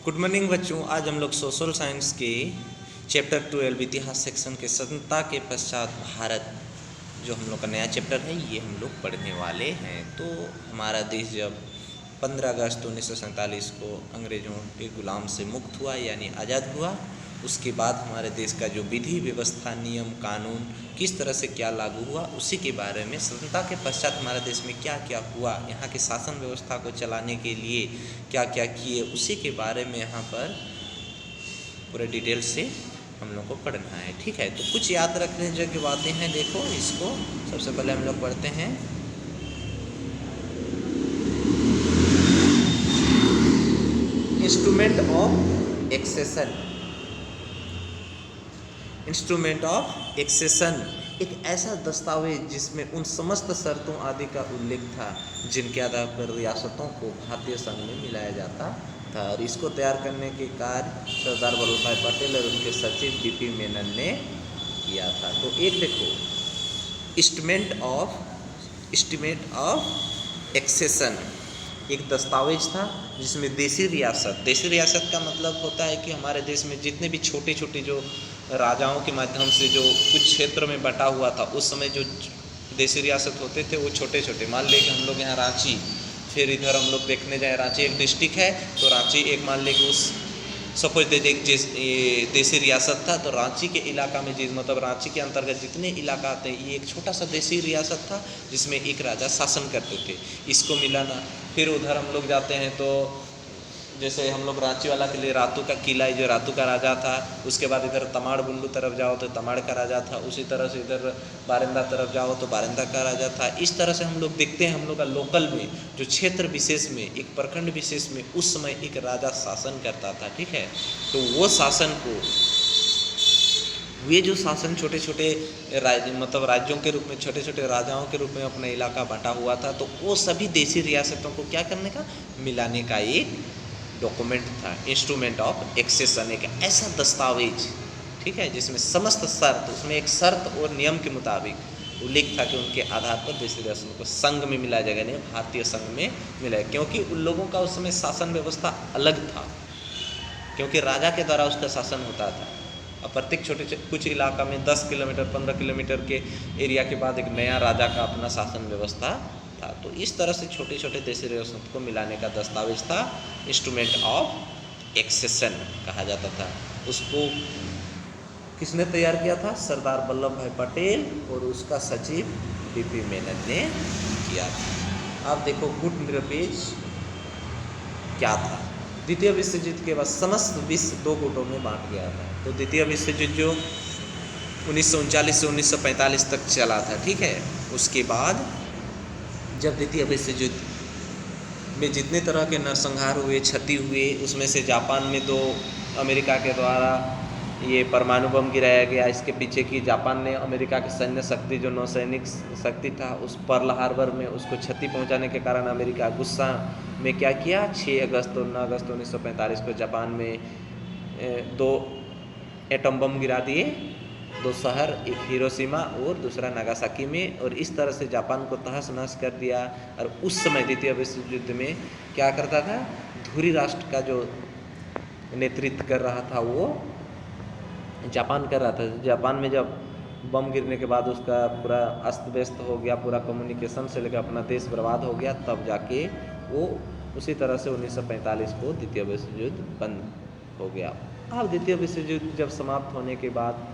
Good morning बच्चों। आज हम लोग सोशल साइंस के चैप्टर 12 इतिहास सेक्शन के स्वतंत्रता के पश्चात भारत जो हम लोग का नया चैप्टर है ये हम लोग पढ़ने वाले हैं। तो हमारा देश जब 15 अगस्त 1947 को अंग्रेज़ों के गुलाम से मुक्त हुआ यानी आज़ाद हुआ, उसके बाद हमारे देश का जो विधि व्यवस्था नियम कानून किस तरह से क्या लागू हुआ उसी के बारे में, स्वतंत्रता के पश्चात हमारे देश में क्या क्या हुआ, यहाँ की शासन व्यवस्था को चलाने के लिए क्या क्या किए, उसी के बारे में यहाँ पर पूरे डिटेल से हम लोग को पढ़ना है। ठीक है, तो कुछ याद रखने जो बातें हैं, देखो इसको सबसे पहले हम लोग पढ़ते हैं। Instrument of accession. Instrument of accession एक ऐसा दस्तावेज जिसमें उन समस्त शर्तों आदि का उल्लेख था जिनके आधार पर रियासतों को भारतीय संघ में मिलाया जाता था, और इसको तैयार करने के कार्य सरदार वल्लभ भाई पटेल और उनके सचिव डी.पी. मेनन ने किया था। तो एक देखो, इंस्ट्रूमेंट ऑफ एक्सेशन एक दस्तावेज था जिसमें देशी रियासत का मतलब होता है कि हमारे देश में जितने भी छोटे छोटे जो राजाओं के माध्यम से जो कुछ क्षेत्र में बटा हुआ था, उस समय जो देशी रियासत होते थे वो छोटे छोटे, मान लें कि हम लोग यहाँ रांची, फिर इधर हम लोग देखने जाए रांची एक डिस्ट्रिक्ट है, तो रांची एक मान लें कि उस सपोज देशी रियासत था, तो रांची के इलाका में मतलब रांची के अंतर्गत जितने इलाका आते हैं ये एक छोटा सा देशी रियासत था जिसमें एक राजा शासन करते थे, इसको मिलाना। फिर उधर हम लोग जाते हैं तो जैसे हम लोग रांची वाला के लिए रातू का किला है जो रातू का राजा था, उसके बाद इधर तमाड़ बुंडू तरफ जाओ तो तमाड़ का राजा था, उसी तरह से इधर बारिंदा तरफ जाओ तो बारिंदा का राजा था। इस तरह से हम लोग देखते हैं हम लोग का लोकल में जो क्षेत्र विशेष में एक प्रखंड विशेष में उस समय एक राजा शासन करता था। ठीक है, तो वो शासन को वे जो शासन छोटे छोटे मतलब राज्यों के रूप में छोटे छोटे राजाओं के रूप में अपना इलाका बटा हुआ था, तो वो सभी देशी रियासतों को क्या करने का, मिलाने का एक डॉक्यूमेंट था। इंस्ट्रूमेंट ऑफ एक्सेशन एक ऐसा दस्तावेज, ठीक है, जिसमें समस्त शर्त, उसमें एक शर्त और नियम के मुताबिक उल्लेख था कि उनके आधार पर देशी रियासतों को संघ में मिलाया जाएगा, नहीं भारतीय संघ में मिलाया, क्योंकि उन लोगों का उस समय शासन व्यवस्था अलग था, क्योंकि राजा के द्वारा उसका शासन होता था। और प्रत्येक छोटे कुछ इलाका में 10 किलोमीटर 15 किलोमीटर के एरिया के बाद एक नया राजा का अपना शासन व्यवस्था था। तो इस तरह से छोटे छोटे देशी रियासत को मिलाने का दस्तावेज था, इंस्ट्रूमेंट ऑफ एक्सेशन कहा जाता था। उसको किसने तैयार किया था? सरदार वल्लभ भाई पटेल और उसका सचिव डी.पी. मेनन ने किया था। आप देखो गुट निरपेक्ष क्या था। द्वितीय विश्व युद्ध के बाद समस्त विश्व दो गुटों में बांट गया था। तो द्वितीय विश्व युद्ध जो 1939 से 1945 तक चला था, ठीक है, उसके बाद जब द्वितीय विश्व युद्ध में जितने तरह के नरसंहार हुए, क्षति हुए, उसमें से जापान में तो अमेरिका के द्वारा ये परमाणु बम गिराया गया। इसके पीछे की जापान ने अमेरिका की सैन्य शक्ति जो नौसैनिक शक्ति था उस पर्ल हार्बर में उसको क्षति पहुंचाने के कारण अमेरिका गुस्सा में क्या किया, 6 अगस्त और 9 अगस्त 1945 को जापान में 2 एटम बम गिरा दिए, 2 शहर, एक हिरोशिमा और दूसरा नागासाकी में, और इस तरह से जापान को तहस नहस कर दिया। और उस समय द्वितीय विश्व युद्ध में क्या करता था, धुरी राष्ट्र का जो नेतृत्व कर रहा था वो जापान कर रहा था। जापान में जब बम गिरने के बाद उसका पूरा अस्त व्यस्त हो गया, पूरा कम्युनिकेशन से लेकर अपना देश बर्बाद हो गया, तब जाके वो उसी तरह से 1945 को द्वितीय विश्व युद्ध बंद हो गया। अब द्वितीय विश्व युद्ध जब समाप्त होने के बाद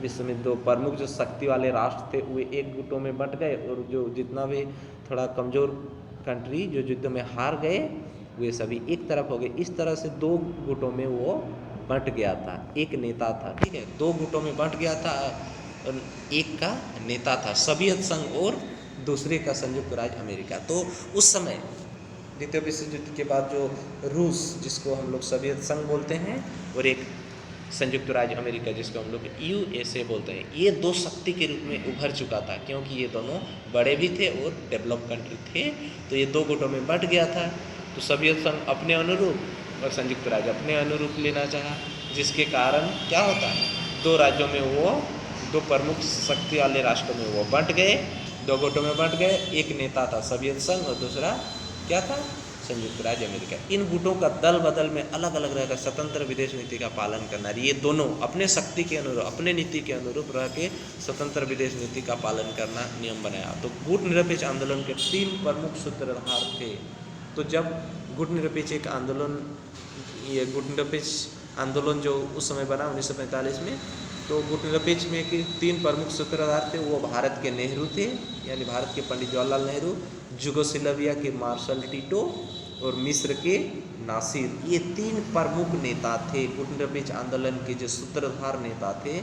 विश्व में 2 प्रमुख जो शक्ति वाले राष्ट्र थे वे एक गुटों में बंट गए, और जो जितना भी थोड़ा कमज़ोर कंट्री जो युद्ध में हार गए वे सभी एक तरफ हो गए। इस तरह से 2 गुटों में वो बंट गया था। एक नेता था, ठीक है, 2 गुटों में बंट गया था, और एक का नेता था सोवियत संघ और दूसरे का संयुक्त राज्य अमेरिका। तो उस समय द्वितीय विश्व युद्ध के बाद जो रूस, जिसको हम लोग सोवियत संघ बोलते हैं, और एक संयुक्त राज्य अमेरिका जिसको हम लोग USA बोलते हैं, ये 2 शक्ति के रूप में उभर चुका था, क्योंकि ये दोनों बड़े भी थे और डेवलप कंट्री थे। तो ये 2 गुटों में बंट गया था। तो सोवियत संघ अपने अनुरूप और संयुक्त राज्य अपने अनुरूप लेना चाहा, जिसके कारण क्या होता है, 2 राज्यों में वो 2 प्रमुख शक्ति वाले राष्ट्रों में वो बंट गए, 2 गुटों में बंट गए। एक नेता था सोवियत संघ और दूसरा क्या था, संयुक्त राज्य अमेरिका। इन गुटों का दल बदल में अलग अलग रहकर स्वतंत्र विदेश नीति का पालन करना। ये दोनों अपने शक्ति के अनुरूप, अपने नीति के अनुरूप रह के स्वतंत्र विदेश नीति का पालन करना नियम बनाया। तो गुट निरपेक्ष आंदोलन के 3 प्रमुख सूत्रधार थे। तो जब गुट निरपेक्ष एक आंदोलन, ये गुट निरपेक्ष आंदोलन जो उस समय बना 1945 में, तो गुट निरपेक्ष में के 3 प्रमुख सूत्रधार थे। वो भारत के नेहरू थे, यानी भारत के पंडित जवाहरलाल नेहरू, युगोस्लाविया के मार्शल टिटो और मिस्र के नासिर। ये 3 प्रमुख नेता थे गुट निरपेक्ष आंदोलन के, जो सूत्रधार नेता थे।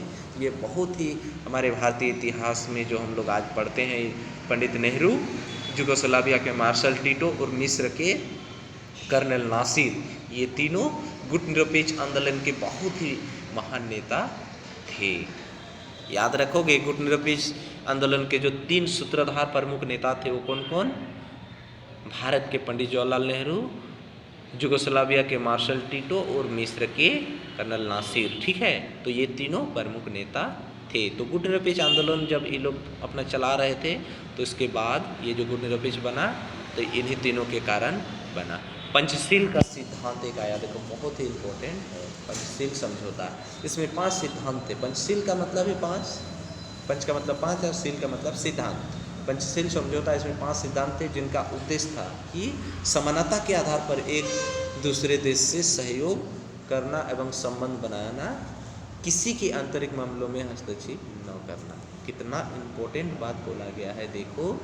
ये बहुत ही हमारे भारतीय इतिहास में जो हम लोग आज पढ़ते हैं, पंडित नेहरू, युगोस्लाविया के मार्शल टिटो और मिस्र के कर्नल नासिर, ये तीनों गुट निरपेक्ष आंदोलन के बहुत ही महान नेता थे। याद रखोगे, गुट निरपेक्ष आंदोलन के जो 3 सूत्रधार प्रमुख नेता थे वो कौन कौन? भारत के पंडित जवाहरलाल नेहरू, युगोस्लाविया के मार्शल टिटो और मिस्र के कर्नल नासिर। ठीक है, तो ये तीनों प्रमुख नेता थे। तो गुट निरपेक्ष आंदोलन जब ये लोग अपना चला रहे थे, तो इसके बाद ये जो गुट निरपेक्ष बना, तो इन्हीं तीनों के कारण बना। पंचशील का सिद्धांत एक आया, देखो बहुत ही इम्पोर्टेंट है पंचशील समझौता। इसमें 5 सिद्धांत थे। पंचशील का मतलब है 5, पंच का मतलब 5 और शील का मतलब सिद्धांत। पंचशील समझौता, इसमें 5 सिद्धांत थे जिनका उद्देश्य था कि समानता के आधार पर एक दूसरे देश से सहयोग करना एवं संबंध बनाना, किसी के आंतरिक मामलों में हस्तक्षेप न करना। कितना इम्पोर्टेंट बात बोला गया है, देखो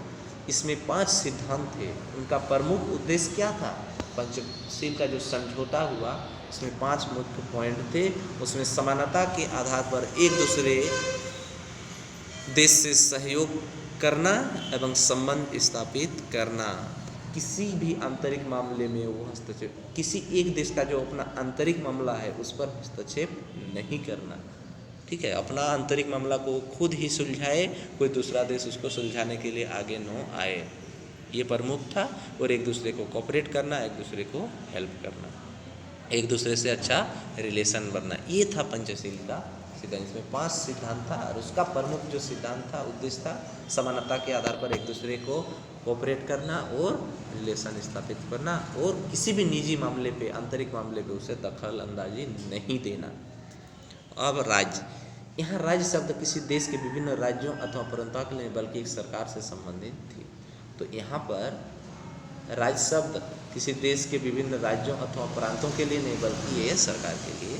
इसमें 5 सिद्धांत थे। उनका प्रमुख उद्देश्य क्या था? पंचशील का जो समझौता हुआ, उसमें 5 मुख्य पॉइंट थे। उसमें समानता के आधार पर एक दूसरे देश से सहयोग करना एवं संबंध स्थापित करना, किसी भी आंतरिक मामले में वो हस्तक्षेप, किसी एक देश का जो अपना आंतरिक मामला है उस पर हस्तक्षेप नहीं करना। ठीक है, अपना आंतरिक मामला को खुद ही सुलझाए, कोई दूसरा देश उसको सुलझाने के लिए आगे न आए, ये प्रमुख था। और एक दूसरे को कोऑपरेट करना, एक दूसरे को हेल्प करना, एक दूसरे से अच्छा रिलेशन बनना, ये था पंचशील का सिद्धांत। इसमें 5 सिद्धांत था और उसका प्रमुख जो सिद्धांत था, उद्देश्य था, समानता के आधार पर एक दूसरे को कोऑपरेट करना और रिलेशन स्थापित करना, और किसी भी निजी मामले पे, आंतरिक मामले पे उसे दखल अंदाजी नहीं देना। अब राज्य, यहाँ राज्य शब्द किसी देश के विभिन्न राज्यों अथवा प्रांतों के लिए बल्कि एक सरकार से संबंधित थी। तो यहाँ पर राज्य शब्द किसी देश के विभिन्न राज्यों अथवा प्रांतों के लिए नहीं, बल्कि ये सरकार के लिए।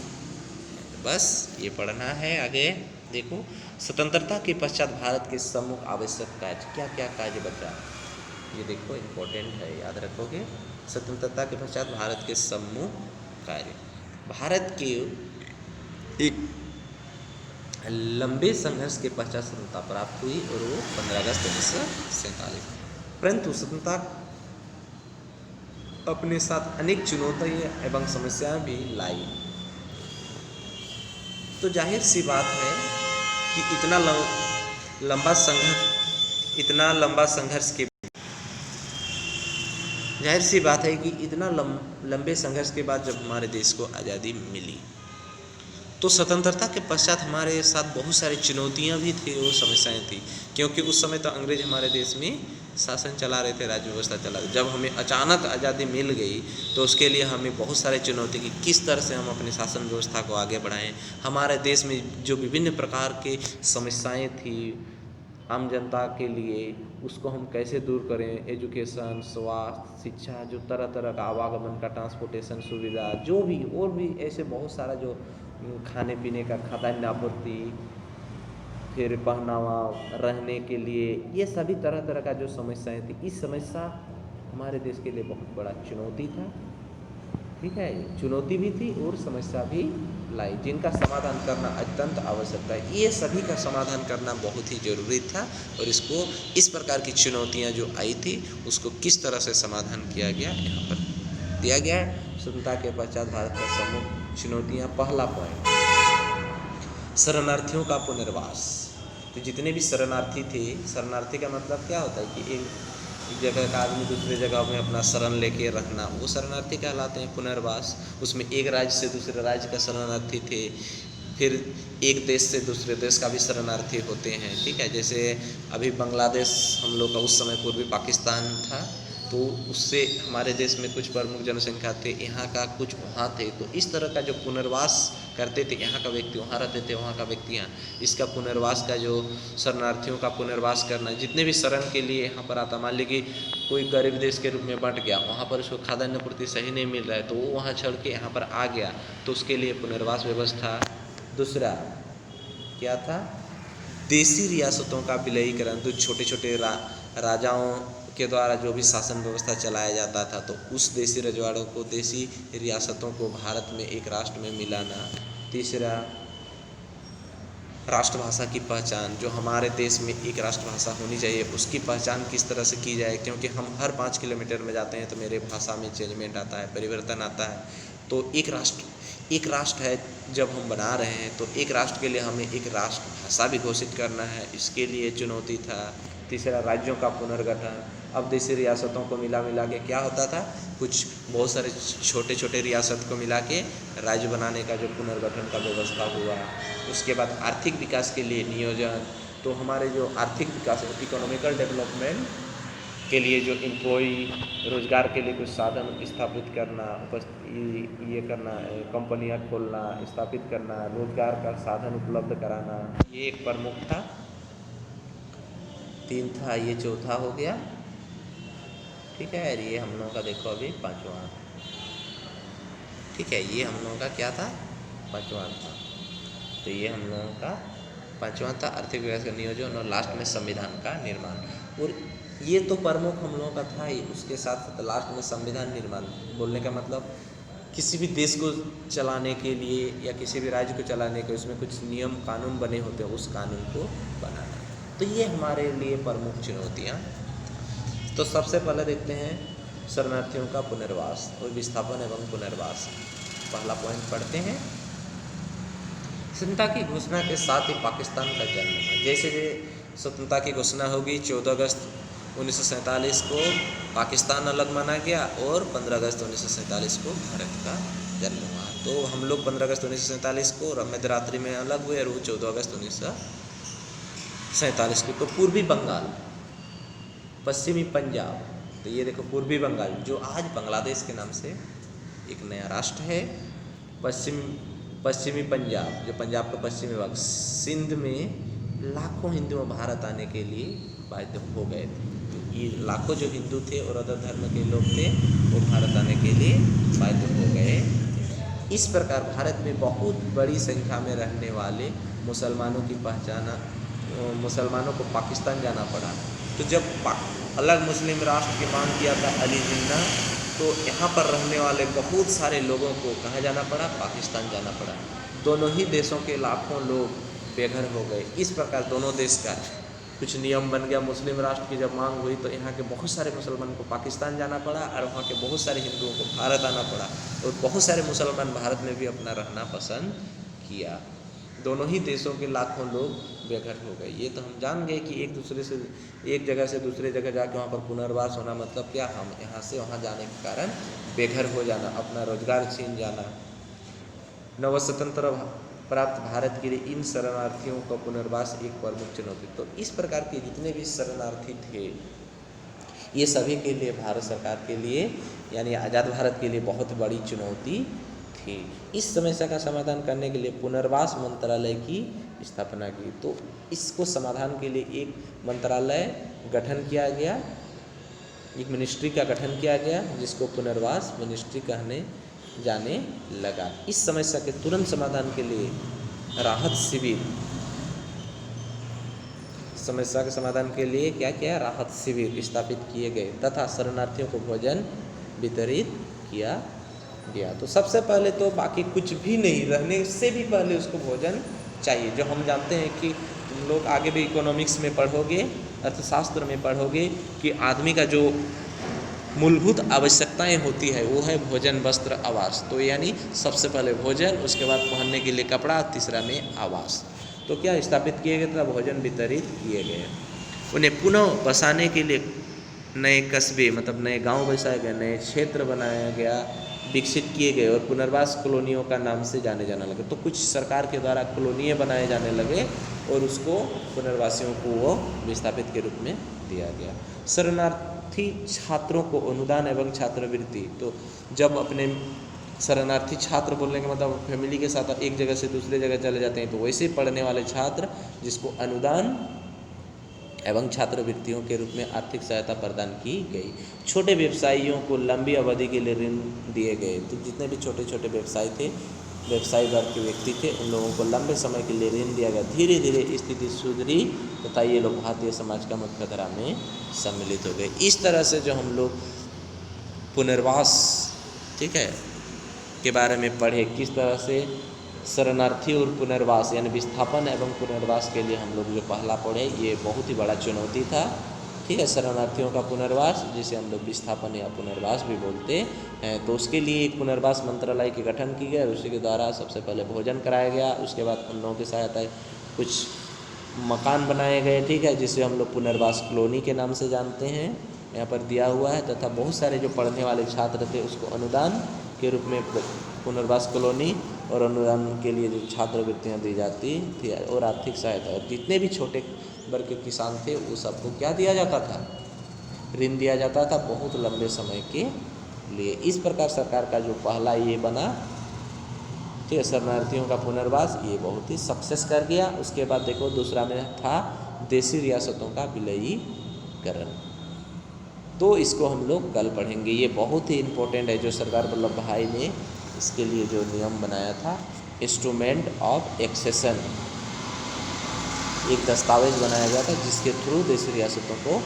बस ये पढ़ना है। आगे देखो, स्वतंत्रता के पश्चात भारत के सम्मुख आवश्यक कार्य, क्या क्या कार्य बचा, ये देखो इम्पोर्टेंट है, याद रखोगे। स्वतंत्रता के पश्चात भारत के सम्मुख कार्य, भारत के एक लंबे संघर्ष के पश्चात स्वतंत्रता प्राप्त हुई और वो 15 अगस्त 1947। परंतु स्वतंत्रता अपने साथ अनेक चुनौतियाँ एवं समस्याएं भी लाई। तो जाहिर सी बात है कि इतना लंबा संघर्ष के, जाहिर सी बात है कि इतना लंबे संघर्ष के बाद जब हमारे देश को आज़ादी मिली, तो स्वतंत्रता के पश्चात हमारे साथ बहुत सारी चुनौतियां भी थी और समस्याएं थी, क्योंकि उस समय तो अंग्रेज हमारे देश में शासन चला रहे थे, राज्य व्यवस्था चला रहे। जब हमें अचानक आज़ादी मिल गई तो उसके लिए हमें बहुत सारे चुनौती की, किस तरह से हम अपनी शासन व्यवस्था को आगे बढ़ाएं। हमारे देश में जो विभिन्न प्रकार के समस्याएं थी आम जनता के लिए, उसको हम कैसे दूर करें। एजुकेशन, स्वास्थ्य, शिक्षा, जो तरह तरह का आवागमन का, ट्रांसपोर्टेशन सुविधा, जो भी और भी ऐसे बहुत सारा, जो खाने पीने का, खाद्यान्न आपूर्ति, फिर पहनावा, रहने के लिए, ये सभी तरह तरह का जो समस्याएं थी, इस समस्या हमारे देश के लिए बहुत बड़ा चुनौती था। ठीक है, चुनौती भी थी और समस्या भी लाई, जिनका समाधान करना अत्यंत आवश्यक था। ये सभी का समाधान करना बहुत ही जरूरी था, और इसको, इस प्रकार की चुनौतियां जो आई थी उसको किस तरह से समाधान किया गया, यहाँ पर दिया गया है। स्वतंत्रता के पश्चात भारत का सम्मुख चुनौतियाँ, पहला पॉइंट, शरणार्थियों का पुनर्वास। तो जितने भी शरणार्थी थे, शरणार्थी का मतलब क्या होता है कि एक जगह का आदमी दूसरे जगह में अपना शरण लेके रहना, वो शरणार्थी कहलाते हैं। पुनर्वास, उसमें एक राज्य से दूसरे राज्य का शरणार्थी थे, फिर एक देश से दूसरे देश का भी शरणार्थी होते हैं। ठीक है, जैसे अभी बांग्लादेश हम लोग का उस समय पूर्वी पाकिस्तान था, तो उससे हमारे देश में कुछ प्रमुख जनसंख्या थे, यहाँ का कुछ वहाँ थे, तो इस तरह का जो पुनर्वास करते थे, यहाँ का व्यक्ति वहाँ रहते थे, वहाँ का व्यक्ति यहाँ, इसका पुनर्वास का जो शरणार्थियों का पुनर्वास करना, जितने भी शरण के लिए यहाँ पर आता, मान लीजिए कि कोई गरीब देश के रूप में बंट गया, वहाँ पर उसको खाद्यान्न पूर्ति सही नहीं मिल रहा है, तो वो वहाँ छोड़ के यहाँ पर आ गया, तो उसके लिए पुनर्वास व्यवस्था। दूसरा क्या था, देसी रियासतों का विलयीकरण, तो छोटे छोटे राजाओं के द्वारा जो भी शासन व्यवस्था चलाया जाता था, तो उस देसी रजवाड़ों को, देसी रियासतों को भारत में एक राष्ट्र में मिलाना। तीसरा, राष्ट्रभाषा की पहचान, जो हमारे देश में एक राष्ट्रभाषा होनी चाहिए, उसकी पहचान किस तरह से की जाए, क्योंकि हम हर 5 किलोमीटर में जाते हैं तो मेरे भाषा में चेंजमेंट आता है, परिवर्तन आता है। तो एक राष्ट्र है जब हम बना रहे हैं, तो एक राष्ट्र के लिए हमें एक राष्ट्रभाषा भी घोषित करना है, इसके लिए चुनौती था। तीसरा, राज्यों का पुनर्गठन, अब देसी रियासतों को मिला के क्या होता था, कुछ बहुत सारे छोटे छोटे रियासत को मिला के राज्य बनाने का जो पुनर्गठन का व्यवस्था हुआ। उसके बाद आर्थिक विकास के लिए नियोजन, तो हमारे जो आर्थिक विकास, इकोनॉमिकल डेवलपमेंट के लिए जो एम्प्लॉई, रोजगार के लिए कुछ साधन स्थापित करना, ये करना, कंपनियां खोलना, स्थापित करना, रोजगार का साधन उपलब्ध कराना, ये एक प्रमुख था। 3 था, ये चौथा हो गया, ठीक है। ये हम लोगों का देखो अभी 5वां, ठीक है, ये हम लोगों का क्या था, 5वां था। तो ये हम लोगों का 5वां था, आर्थिक विकास का नियोजन, और लास्ट में संविधान का निर्माण। और ये तो प्रमुख हम लोगों का था ही, उसके साथ साथ लास्ट में संविधान निर्माण बोलने का मतलब किसी भी देश को चलाने के लिए या किसी भी राज्य को चलाने के, उसमें कुछ नियम कानून बने होते हैं, उस कानून को बनाना। तो ये हमारे लिए प्रमुख चुनौतियाँ। तो सबसे पहले देखते हैं शरणार्थियों का पुनर्वास और विस्थापन एवं पुनर्वास। पहला पॉइंट पढ़ते हैं। स्वतंत्रता की घोषणा के साथ ही पाकिस्तान का जन्म। जैसे स्वतंत्रता की घोषणा होगी 14 अगस्त 1947 को पाकिस्तान अलग माना गया, और 15 अगस्त 1947 को भारत का जन्म हुआ। तो हम लोग 15 अगस्त 1947 को मध्यरात्रि में अलग हुए, और वो 14 अगस्त 1947 को। तो पूर्वी बंगाल, पश्चिमी पंजाब, तो ये देखो पूर्वी बंगाल जो आज बांग्लादेश के नाम से एक नया राष्ट्र है। पश्चिमी पंजाब, जो पंजाब का पश्चिमी भाग, सिंध में लाखों हिंदू भारत आने के लिए बाध्य हो गए थे। ये लाखों जो हिंदू थे और अदर धर्म के लोग थे, वो भारत आने के लिए बाध्य हो गए। इस प्रकार भारत में बहुत बड़ी संख्या में रहने वाले मुसलमानों की पहचान, मुसलमानों को पाकिस्तान जाना पड़ा। तो जब अलग मुस्लिम राष्ट्र की मांग किया था अली जिन्ना, तो यहाँ पर रहने वाले बहुत सारे लोगों को कहाँ जाना पड़ा, पाकिस्तान जाना पड़ा। दोनों ही देशों के लाखों लोग बेघर हो गए। इस प्रकार दोनों देश का कुछ नियम बन गया। मुस्लिम राष्ट्र की जब मांग हुई तो यहाँ के बहुत सारे मुसलमान को पाकिस्तान जाना पड़ा, और वहाँ के बहुत सारे हिंदुओं को भारत आना पड़ा, और बहुत सारे मुसलमान भारत में भी अपना रहना पसंद किया। दोनों ही देशों के लाखों लोग बेघर हो गए। ये तो हम जान गए कि एक दूसरे से, एक जगह से दूसरे जगह जाके वहाँ पर पुनर्वास होना मतलब क्या, हम यहाँ से वहाँ जाने के कारण बेघर हो जाना, अपना रोजगार छीन जाना। नवस्वतंत्र प्राप्त भारत के लिए इन शरणार्थियों का पुनर्वास एक प्रमुख चुनौती। तो इस प्रकार के जितने भी शरणार्थी थे, ये सभी के लिए भारत सरकार के लिए, यानी आज़ाद भारत के लिए बहुत बड़ी चुनौती थी। इस समस्या का समाधान करने के लिए पुनर्वास मंत्रालय की स्थापना की। तो इसको समाधान के लिए एक मंत्रालय गठन किया गया, एक मिनिस्ट्री का गठन किया गया, जिसको पुनर्वास मिनिस्ट्री कहने जाने लगा। इस समस्या के तुरंत समाधान के लिए राहत शिविर, समस्या के समाधान के लिए क्या किया, राहत शिविर स्थापित किए गए तथा शरणार्थियों को भोजन वितरित किया गया। तो सबसे पहले तो बाकी कुछ भी नहीं, रहने से भी पहले उसको भोजन चाहिए। जो हम जानते हैं कि तुम लोग आगे भी इकोनॉमिक्स में पढ़ोगे, अर्थशास्त्र में पढ़ोगे कि आदमी का जो मूलभूत आवश्यकताएं होती है वो है भोजन, वस्त्र, आवास। तो यानी सबसे पहले भोजन, उसके बाद पहनने के लिए कपड़ा, तीसरा में आवास। तो क्या स्थापित किए गए थे, भोजन वितरित किए गए। उन्हें पुनः बसाने के लिए नए कस्बे, मतलब नए गांव बसाए गए, नए क्षेत्र बनाया गया, विकसित किए गए, और पुनर्वास कॉलोनियों का नाम से जाने जाने लगे। तो कुछ सरकार के द्वारा कॉलोनियाँ बनाए जाने लगे, और उसको पुनर्वासियों को वो विस्थापित के रूप में दिया गया। शरणार्थी छात्रों को अनुदान एवं छात्रवृत्ति, तो जब अपने शरणार्थी छात्र बोलने का मतलब फैमिली के साथ एक जगह से दूसरे जगह चले जाते हैं, तो वैसे पढ़ने वाले छात्र जिसको अनुदान एवं छात्रवृत्तियों के रूप में आर्थिक सहायता प्रदान की गई। छोटे व्यवसायियों को लंबी अवधि के लिए ऋण दिए गए। तो जितने भी छोटे छोटे व्यवसाय थे, व्यवसाय वर्ग के व्यक्ति थे, उन लोगों को लंबे समय के लिए ऋण दिया गया। धीरे धीरे स्थिति सुधरी तथा ये लोग भारतीय समाज का मुख्यधारा में सम्मिलित हो गए। इस तरह से जो हम लोग पुनर्वास, ठीक है, के बारे में पढ़े, किस तरह से शरणार्थी और पुनर्वास यानी विस्थापन एवं पुनर्वास के लिए हम लोग जो पहला पढ़े, ये बहुत ही बड़ा चुनौती था। ठीक है, शरणार्थियों का पुनर्वास, जिसे हम लोग विस्थापन या पुनर्वास भी बोलते हैं, तो उसके लिए एक पुनर्वास मंत्रालय के गठन की गई और उसी के द्वारा सबसे पहले भोजन कराया गया। उसके बाद उन लोगों की सहायता कुछ मकान बनाए गए, ठीक है, जिसे हम लोग पुनर्वास कॉलोनी के नाम से जानते हैं, यहाँ पर दिया हुआ है। तथा बहुत सारे जो पढ़ने वाले छात्र थे उसको अनुदान के रूप में पुनर्वास कॉलोनी और अनुदान के लिए जो छात्रवृत्तियाँ दी जाती थी और आर्थिक सहायता, और जितने भी छोटे वर्ग के किसान थे वो सबको क्या दिया जाता था, ऋण दिया जाता था बहुत लंबे समय के लिए। इस प्रकार सरकार का जो पहला ये बना, ठीक है, शरणार्थियों का पुनर्वास, ये बहुत ही सक्सेस कर गया। उसके बाद देखो दूसरा में था देशी रियासतों का विलयीकरण, तो इसको हम लोग कल पढ़ेंगे। ये बहुत ही इम्पोर्टेंट है, जो सरदार वल्लभ भाई ने इसके लिए जो नियम बनाया था, इंस्ट्रूमेंट ऑफ एक्सेशन, एक दस्तावेज बनाया गया था जिसके थ्रू देशी रियासतों को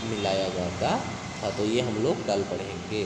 मिलाया जाता था। तो ये हम लोग कल पढ़ेंगे।